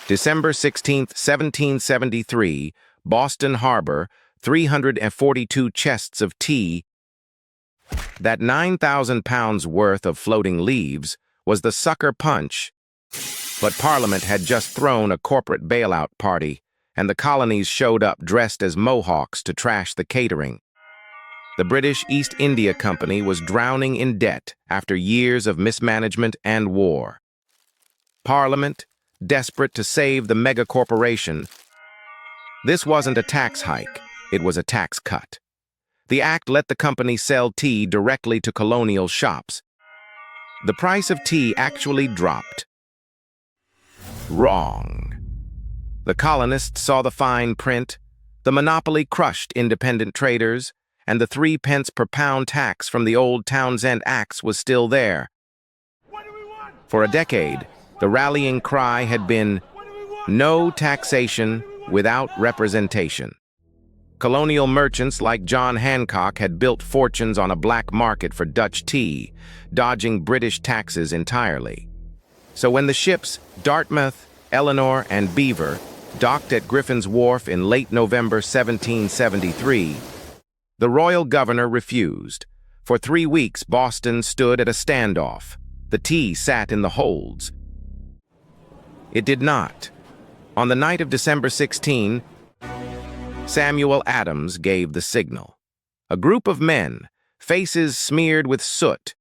December 16, 1773, Boston Harbor, 342 chests of tea. That 9,000 pounds worth of floating leaves was the sucker punch. But Parliament had just thrown a corporate bailout party, and the colonies showed up dressed as Mohawks to trash the catering. The British East India Company was drowning in debt after years of mismanagement and war. Parliament, desperate to save the mega-corporation. This wasn't a tax hike, it was a tax cut. The act let the company sell tea directly to colonial shops. The price of tea actually dropped. Wrong. The colonists saw the fine print. The monopoly crushed independent traders, and the 3 pence per pound tax from the old Townsend Acts was still there. For a decade, the rallying cry had been, "No taxation without representation." Colonial merchants like John Hancock had built fortunes on a black market for Dutch tea, dodging British taxes entirely. So when the ships Dartmouth, Eleanor, and Beaver docked at Griffin's Wharf in late November 1773, the royal governor refused. For 3 weeks, Boston stood at a standoff. The tea sat in the holds. It did not. On the night of December 16, Samuel Adams gave the signal. A group of men, faces smeared with soot.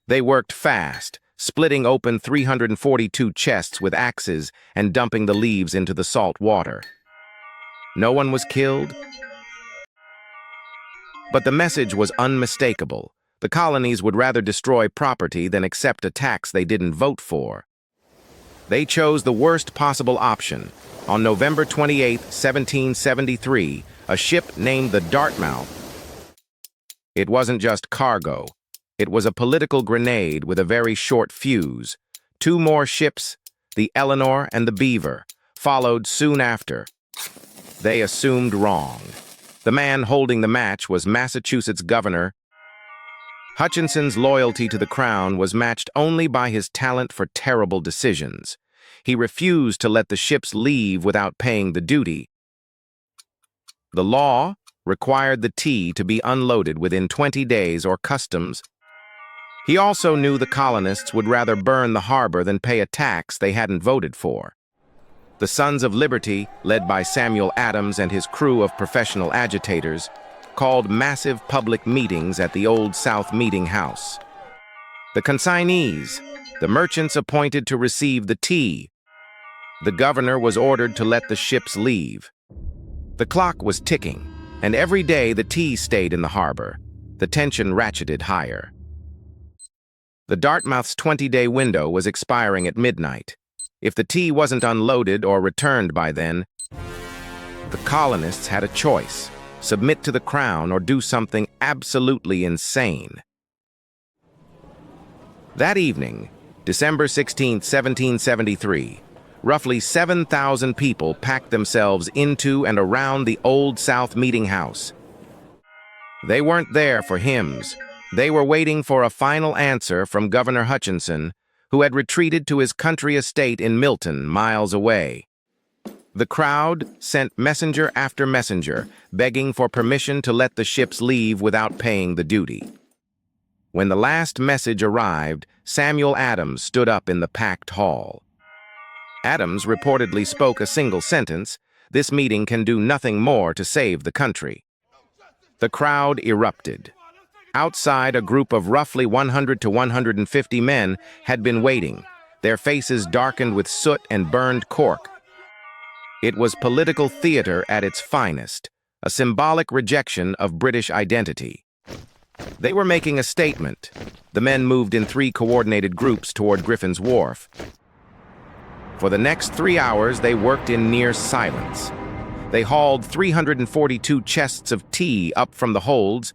They worked fast, splitting open 342 chests with axes and dumping the leaves into the salt water. No one was killed, but the message was unmistakable. The colonies would rather destroy property than accept a tax they didn't vote for. They chose the worst possible option. On November 28, 1773, a ship named the Dartmouth. It wasn't just cargo. It was a political grenade with a very short fuse. 2 more ships, the Eleanor and the Beaver, followed soon after. They assumed wrong. The man holding the match was Massachusetts Governor. Hutchinson's loyalty to the crown was matched only by his talent for terrible decisions. He refused to let the ships leave without paying the duty. The law required the tea to be unloaded within 20 days or customs. He also knew the colonists would rather burn the harbor than pay a tax they hadn't voted for. The Sons of Liberty, led by Samuel Adams and his crew of professional agitators, called massive public meetings at the Old South Meeting House. The consignees, the merchants appointed to receive the tea. The governor was ordered to let the ships leave. The clock was ticking, and every day the tea stayed in the harbor. The tension ratcheted higher. The Dartmouth's 20-day window was expiring at midnight. If the tea wasn't unloaded or returned by then, the colonists had a choice: submit to the crown or do something absolutely insane. That evening, December 16, 1773, roughly 7,000 people packed themselves into and around the Old South Meeting House. They weren't there for hymns. They were waiting for a final answer from Governor Hutchinson, who had retreated to his country estate in Milton, miles away. The crowd sent messenger after messenger, begging for permission to let the ships leave without paying the duty. When the last message arrived, Samuel Adams stood up in the packed hall. Adams reportedly spoke a single sentence: "This meeting can do nothing more to save the country." The crowd erupted. Outside, a group of roughly 100 to 150 men had been waiting, their faces darkened with soot and burned cork. It was political theater at its finest, a symbolic rejection of British identity. They were making a statement. The men moved in 3 coordinated groups toward Griffin's Wharf. For the next 3 hours, they worked in near silence. They hauled 342 chests of tea up from the holds.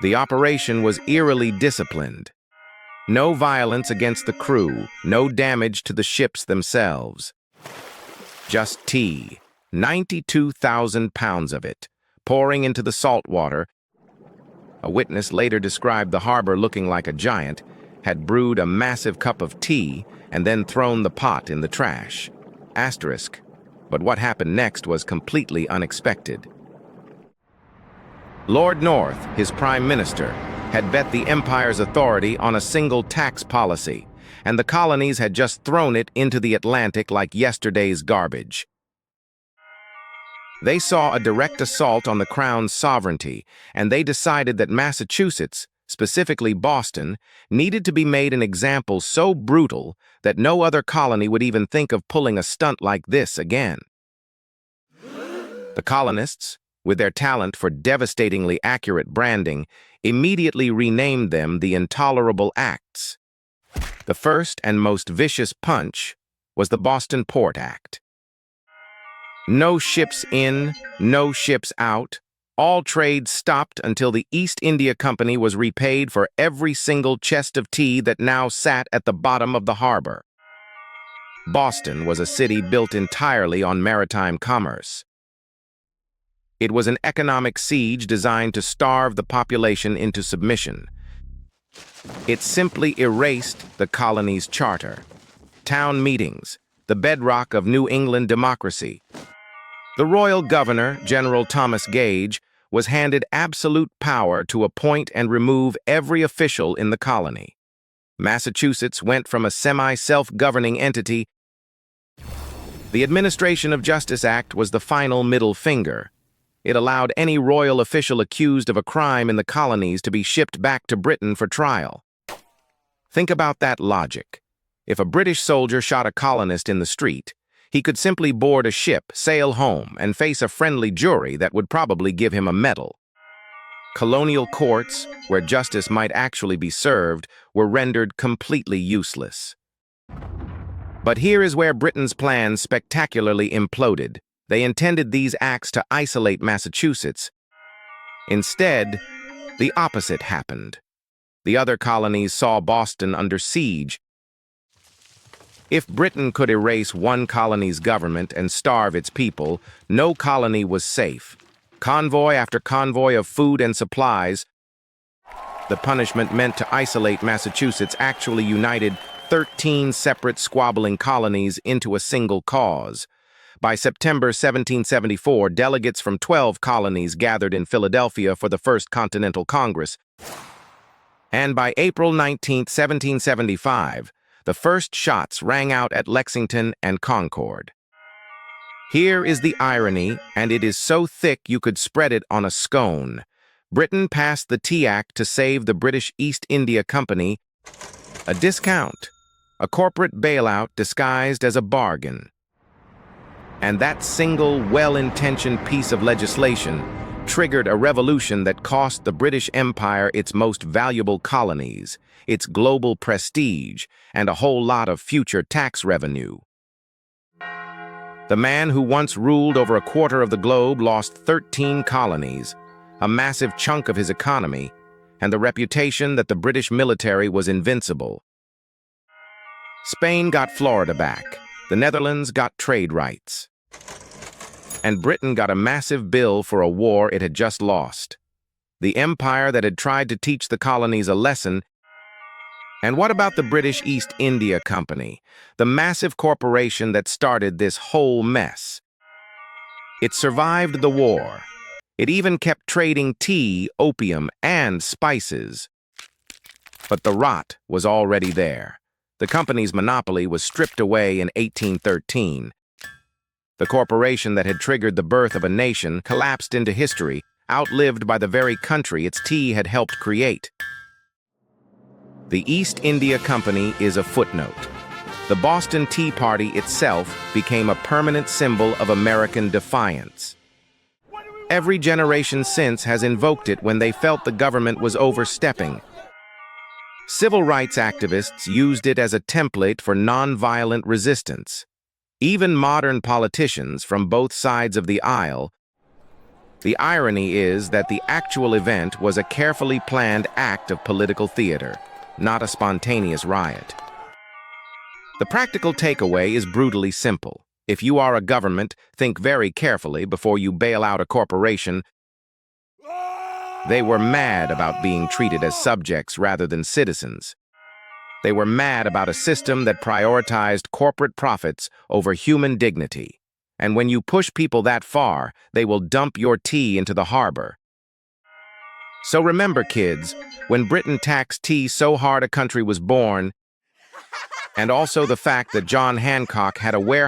The operation was eerily disciplined. No violence against the crew, no damage to the ships themselves. Just tea, 92,000 pounds of it, pouring into the salt water. A witness later described the harbor looking like a giant, had brewed a massive cup of tea, and then thrown the pot in the trash. Asterisk. But what happened next was completely unexpected. Lord North, his prime minister, had bet the empire's authority on a single tax policy, and the colonies had just thrown it into the Atlantic like yesterday's garbage. They saw a direct assault on the Crown's sovereignty, and they decided that Massachusetts, specifically Boston, needed to be made an example so brutal that no other colony would even think of pulling a stunt like this again. The colonists, with their talent for devastatingly accurate branding, immediately renamed them the Intolerable Acts. The first and most vicious punch was the Boston Port Act. No ships in, no ships out. All trade stopped until the East India Company was repaid for every single chest of tea that now sat at the bottom of the harbor. Boston was a city built entirely on maritime commerce. It was an economic siege designed to starve the population into submission. It simply erased the colony's charter. Town meetings, the bedrock of New England democracy. The royal governor, General Thomas Gage, was handed absolute power to appoint and remove every official in the colony. Massachusetts went from a semi-self-governing entity. The Administration of Justice Act was the final middle finger. It allowed any royal official accused of a crime in the colonies to be shipped back to Britain for trial. Think about that logic. If a British soldier shot a colonist in the street, he could simply board a ship, sail home, and face a friendly jury that would probably give him a medal. Colonial courts, where justice might actually be served, were rendered completely useless. But here is where Britain's plans spectacularly imploded. They intended these acts to isolate Massachusetts. Instead, the opposite happened. The other colonies saw Boston under siege. If Britain could erase one colony's government and starve its people, no colony was safe. Convoy after convoy of food and supplies, the punishment meant to isolate Massachusetts actually united 13 separate squabbling colonies into a single cause. By September 1774, delegates from 12 colonies gathered in Philadelphia for the First Continental Congress. And by April 19, 1775, the first shots rang out at Lexington and Concord. Here is the irony, and it is so thick you could spread it on a scone. Britain passed the Tea Act to save the British East India Company a discount, a corporate bailout disguised as a bargain. And that single, well-intentioned piece of legislation triggered a revolution that cost the British Empire its most valuable colonies, its global prestige, and a whole lot of future tax revenue. The man who once ruled over a quarter of the globe lost 13 colonies, a massive chunk of his economy, and the reputation that the British military was invincible. Spain got Florida back, the Netherlands got trade rights, and Britain got a massive bill for a war it had just lost. The empire that had tried to teach the colonies a lesson. And what about the British East India Company, the massive corporation that started this whole mess? It survived the war. It even kept trading tea, opium, and spices. But the rot was already there. The company's monopoly was stripped away in 1813. The corporation that had triggered the birth of a nation collapsed into history, outlived by the very country its tea had helped create. The East India Company is a footnote. The Boston Tea Party itself became a permanent symbol of American defiance. Every generation since has invoked it when they felt the government was overstepping. Civil rights activists used it as a template for nonviolent resistance. Even modern politicians from both sides of the aisle. The irony is that the actual event was a carefully planned act of political theater, not a spontaneous riot. The practical takeaway is brutally simple. If you are a government, think very carefully before you bail out a corporation. They were mad about being treated as subjects rather than citizens. They were mad about a system that prioritized corporate profits over human dignity. And when you push people that far, they will dump your tea into the harbor. So remember, kids, when Britain taxed tea so hard a country was born, and also the fact that John Hancock had a warehouse